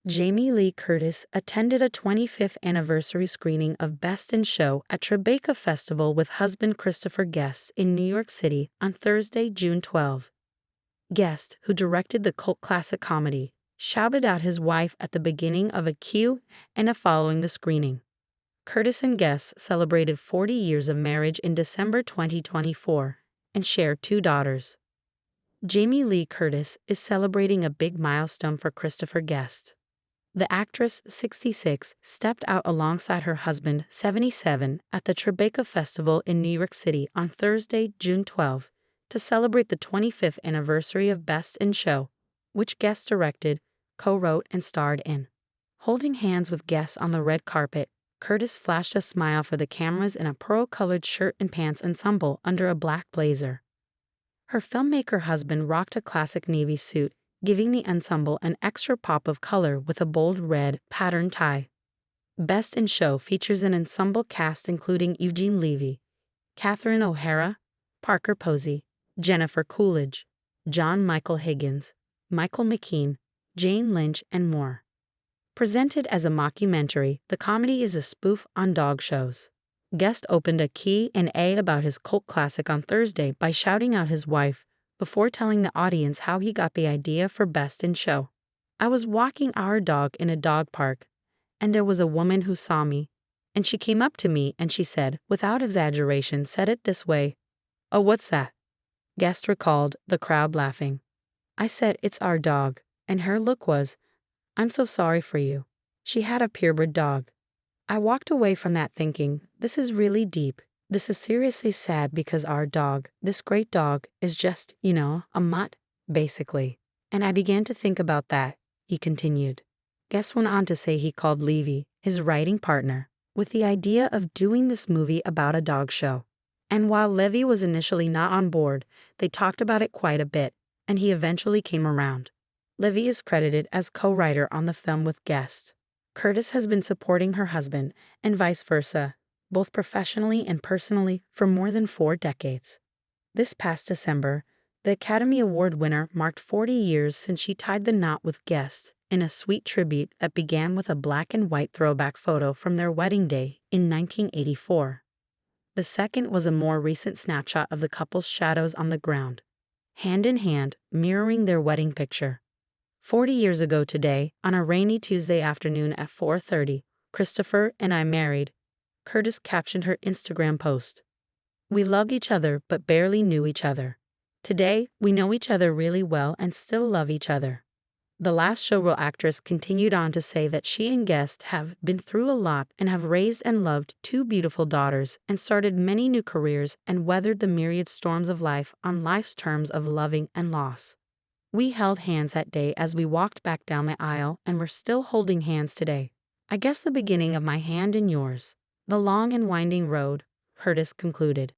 Jamie Lee Curtis attended a 25th anniversary screening of Best in Show at Tribeca Festival with husband Christopher Guest in New York City on Thursday, June 12. Guest, who directed the cult classic comedy, shouted out his wife at the beginning of a Q&A following the screening. Curtis and Guest celebrated 40 years of marriage in December 2024 and shared 2 daughters. Jamie Lee Curtis is celebrating a big milestone for Christopher Guest. The actress, 66, stepped out alongside her husband, 77, at the Tribeca Festival in New York City on Thursday, June 12, to celebrate the 25th anniversary of Best in Show, which Guest directed, co-wrote, and starred in. Holding hands with Guest on the red carpet, Curtis flashed a smile for the cameras in a pearl-colored shirt and pants ensemble under a black blazer. Her filmmaker husband rocked a classic navy suit, giving the ensemble an extra pop of color with a bold red patterned tie. Best in Show features an ensemble cast including Eugene Levy, Catherine O'Hara, Parker Posey, Jennifer Coolidge, John Michael Higgins, Michael McKean, Jane Lynch, and more. Presented as a mockumentary, the comedy is a spoof on dog shows. Guest opened a Q&A about his cult classic on Thursday by shouting out his wife, before telling the audience how he got the idea for Best in Show. "I was walking our dog in a dog park, and there was a woman who saw me, and she came up to me and she said, without exaggeration, said it this way, 'Oh, what's that?'" Guest recalled, the crowd laughing. "I said, 'It's our dog,' and her look was, 'I'm so sorry for you.' She had a purebred dog. I walked away from that thinking, this is really deep. This is seriously sad because our dog, this great dog, is just, a mutt, basically. And I began to think about that," he continued. Guest went on to say he called Levy, his writing partner, with the idea of doing this movie about a dog show. And while Levy was initially not on board, they talked about it quite a bit, and he eventually came around. Levy is credited as co-writer on the film with Guest. Curtis has been supporting her husband, and vice versa, both professionally and personally, for more than 4 decades. This past December, the Academy Award winner marked 40 years since she tied the knot with Guest in a sweet tribute that began with a black and white throwback photo from their wedding day in 1984. The second was a more recent snapshot of the couple's shadows on the ground, hand in hand, mirroring their wedding picture. 40 years ago today, on a rainy Tuesday afternoon at 4:30, Christopher and I married, Curtis captioned her Instagram post. "We loved each other but barely knew each other. Today, we know each other really well and still love each other." The Last Showgirl actress continued on to say that she and Guest have been through a lot and have raised and loved 2 beautiful daughters and started many new careers and weathered the myriad storms of life on life's terms of loving and loss. "We held hands that day as we walked back down the aisle and we're still holding hands today. I guess the beginning of my hand in yours. The long and winding road," Curtis concluded.